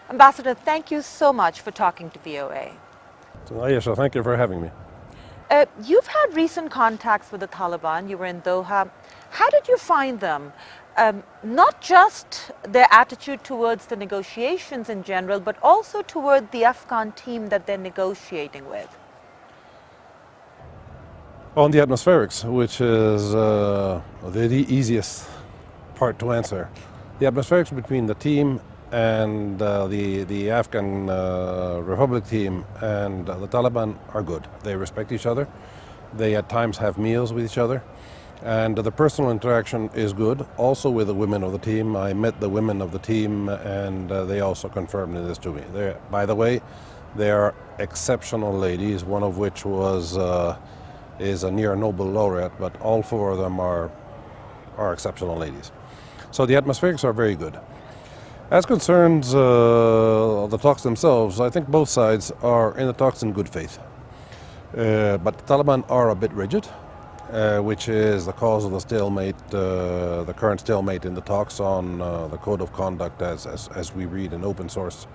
Ambassador, thank you so much for talking to VOA. So, Ayesha, thank you for having me. You've had recent contacts with the Taliban. You were in Doha. How did you find them? Not just their attitude towards the negotiations in general, but also toward the Afghan team that they're negotiating with. On the atmospherics, which is the easiest part to answer, the atmospherics between the team and the Afghan Republic team and the Taliban are good. They respect each other. They at times have meals with each other. And the personal interaction is good, also with the women of the team. I met the women of the team and they also confirmed this to me. By the way, they are exceptional ladies, one of which is a near Nobel laureate, but all four of them are exceptional ladies. So the atmospherics are very good. As concerns the talks themselves, I think both sides are in the talks in good faith. But the Taliban are a bit rigid, which is the cause of the stalemate, the current stalemate in the talks on the code of conduct as we read in open source.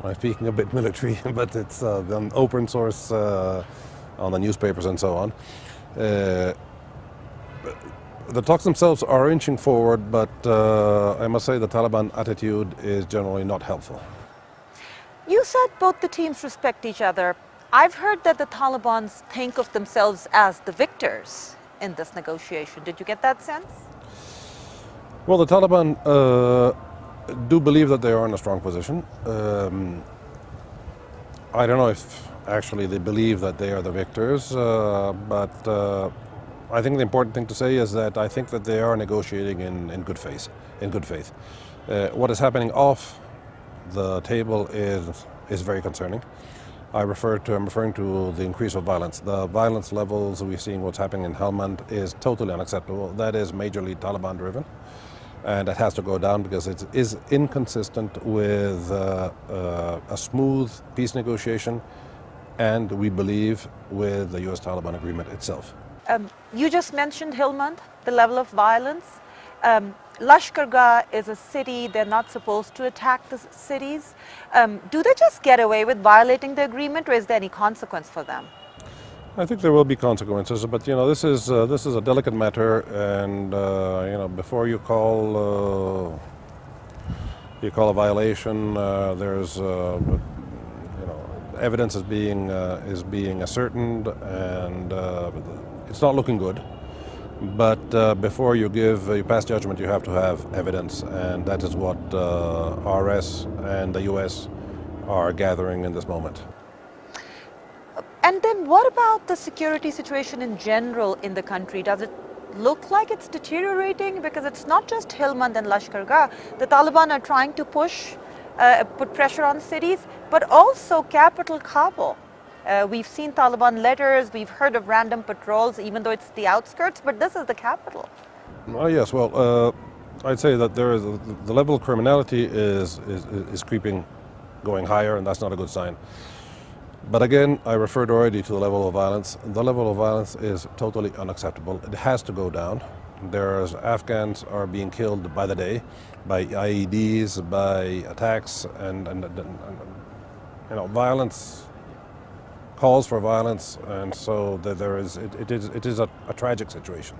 I'm speaking a bit military, but it's an open source on the newspapers and so on. The talks themselves are inching forward, but I must say the Taliban attitude is generally not helpful. You said both the teams respect each other. I've heard that the Taliban think of themselves as the victors in this negotiation. Did you get that sense? Well, the Taliban do believe that they are in a strong position. I don't know if actually they believe that they are the victors, but I think the important thing to say is that I think that they are negotiating in good faith. What is happening off the table is very concerning. I'm referring to the increase of violence. The violence levels we're seeing what's happening in Helmand is totally unacceptable. That is majorly Taliban driven, and it has to go down because it is inconsistent with a smooth peace negotiation, and we believe with the US-Taliban agreement itself. You just mentioned Helmand, the level of violence. Lashkar is a city. They're not supposed to attack the cities. Do they just get away with violating the agreement, or is there any consequence for them? I think there will be consequences, but this is a delicate matter, and before you call a violation, there's evidence is being ascertained, and it's not looking good. But before you pass judgment, you have to have evidence, and that is what RS and the US are gathering in this moment. And then what about the security situation in general in the country? Does it look like it's deteriorating? Because it's not just Helmand and Lashkar. The Taliban are trying to put pressure on cities, but also capital Kabul. We've seen Taliban letters, we've heard of random patrols, even though it's the outskirts, but this is the capital. Yes, well, I'd say that the level of criminality is creeping, going higher, and that's not a good sign. But again, I referred already to the level of violence. The level of violence is totally unacceptable. It has to go down. Afghans are being killed by the day, by IEDs, by attacks, and violence calls for violence, and so it is a tragic situation.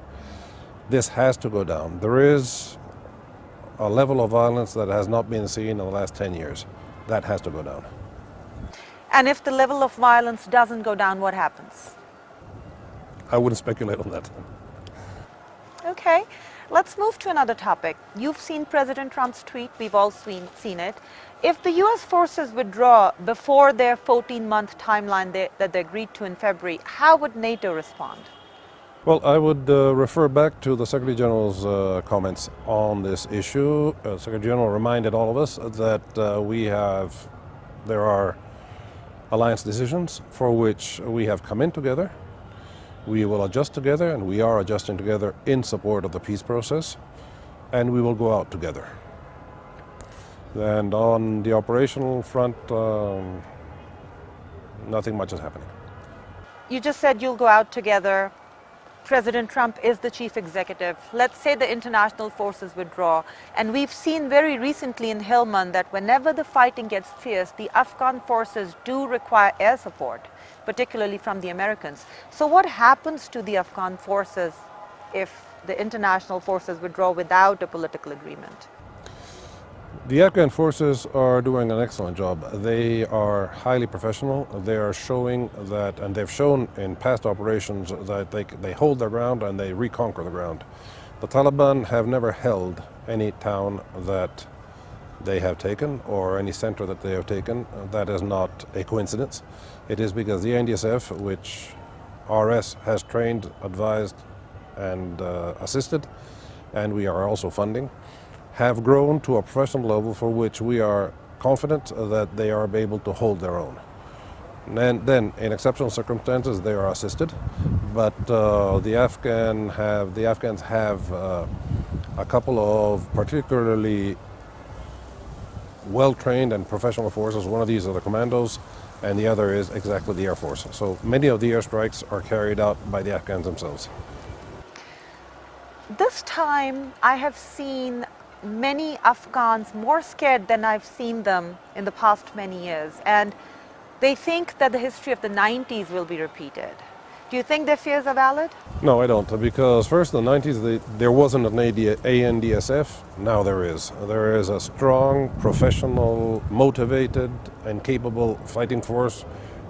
This has to go down. There is a level of violence that has not been seen in the last 10 years. That has to go down. And if the level of violence doesn't go down, what happens? I wouldn't speculate on that. Okay, let's move to another topic. You've seen President Trump's tweet, we've all seen it. If the US forces withdraw before their 14-month timeline that they agreed to in February, how would NATO respond? Well, I would refer back to the Secretary General's comments on this issue. Secretary General reminded all of us that there are alliance decisions for which we have come in together. We will adjust together, and we are adjusting together in support of the peace process, and we will go out together. And on the operational front, nothing much is happening. You just said you'll go out together. President Trump is the chief executive. Let's say the international forces withdraw. And we've seen very recently in Helmand that whenever the fighting gets fierce, the Afghan forces do require air support, particularly from the Americans. So what happens to the Afghan forces if the international forces withdraw without a political agreement? The Afghan forces are doing an excellent job. They are highly professional. They are showing that, and they've shown in past operations that they hold their ground and they reconquer the ground. The Taliban have never held any town that they have taken or any center that they have taken. That is not a coincidence. It is because the NDSF, which RS has trained, advised, and assisted, and we are also funding, have grown to a professional level for which we are confident that they are able to hold their own. And then, in exceptional circumstances, they are assisted, but the Afghans have a couple of particularly well-trained and professional forces. One of these are the commandos, and the other is exactly the Air Force. So many of the airstrikes are carried out by the Afghans themselves. This time, I have seen many Afghans more scared than I've seen them in the past many years. And they think that the history of the 90s will be repeated. Do you think their fears are valid? No, I don't, because first in the 90s there wasn't an ANDSF, now there is. There is a strong, professional, motivated and capable fighting force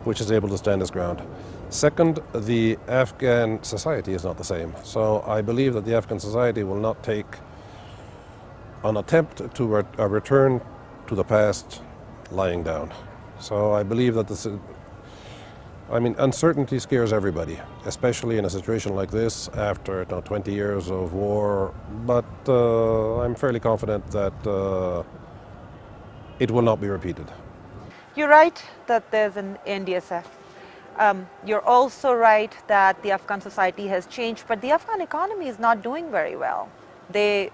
which is able to stand its ground. Second, the Afghan society is not the same. So I believe that the Afghan society will not take an attempt to a return to the past lying down. So I believe that uncertainty scares everybody, especially in a situation like this after 20 years of war. But I'm fairly confident that it will not be repeated. You're right that there's an NDSF. You're also right that the Afghan society has changed, but the Afghan economy is not doing very well. They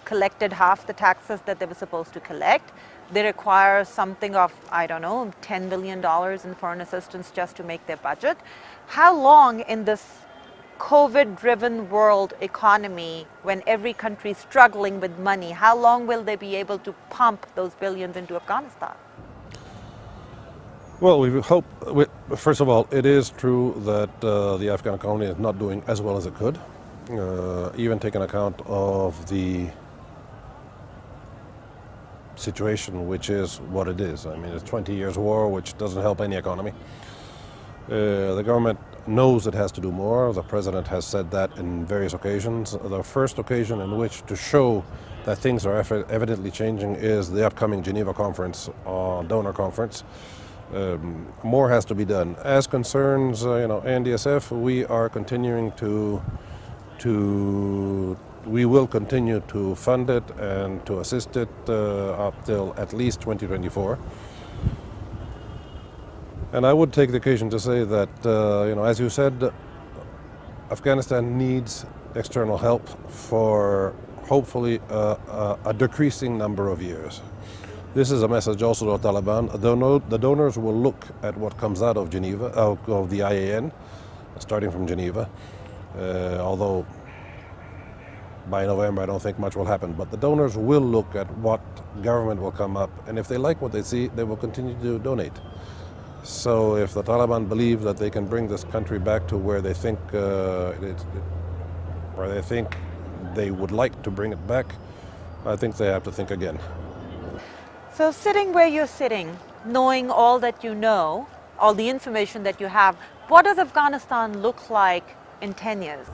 collected half the taxes that they were supposed to collect. They require something of, $10 billion in foreign assistance just to make their budget. How long in this COVID-driven world economy, when every country is struggling with money, how long will they be able to pump those billions into Afghanistan? Well, we hope, first of all, it is true that the Afghan economy is not doing as well as it could, even taking account of the situation, which is what it is. It's 20 years war, which doesn't help any economy. The government knows it has to do more. The president has said that in various occasions. The first occasion in which to show that things are evidently changing is the upcoming Geneva conference, donor conference. More has to be done. As concerns, NDSF, we are continuing we will continue to fund it and to assist it up till at least 2024. And I would take the occasion to say that, as you said, Afghanistan needs external help for hopefully a decreasing number of years. This is a message also to the Taliban. The donors will look at what comes out of Geneva, of the IAN, starting from Geneva, although by November I don't think much will happen. But the donors will look at what government will come up, and if they like what they see, they will continue to donate. So if the Taliban believe that they can bring this country back to where they think they would like to bring it back, I think they have to think again. So sitting where you're sitting, knowing all that you know, all the information that you have, what does Afghanistan look like in 10 years?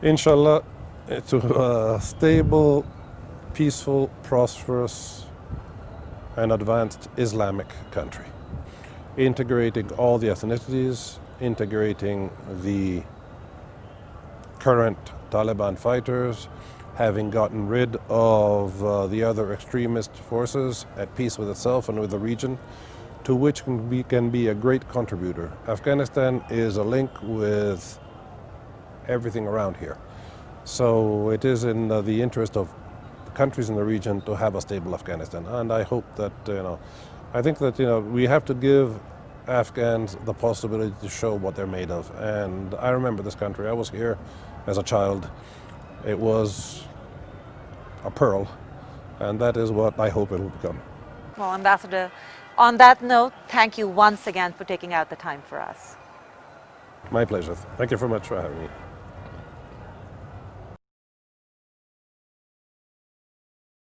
Inshallah, to a stable, peaceful, prosperous, and advanced Islamic country, integrating all the ethnicities, integrating the current Taliban fighters, having gotten rid of the other extremist forces, at peace with itself and with the region, to which can be a great contributor. Afghanistan is a link with everything around here. So it is in the interest of countries in the region to have a stable Afghanistan. And I hope that, I think that, we have to give Afghans the possibility to show what they're made of. And I remember this country. I was here as a child. It was a pearl, and that is what I hope it will become. Well, Ambassador, on that note, thank you once again for taking out the time for us. My pleasure. Thank you very much for having me.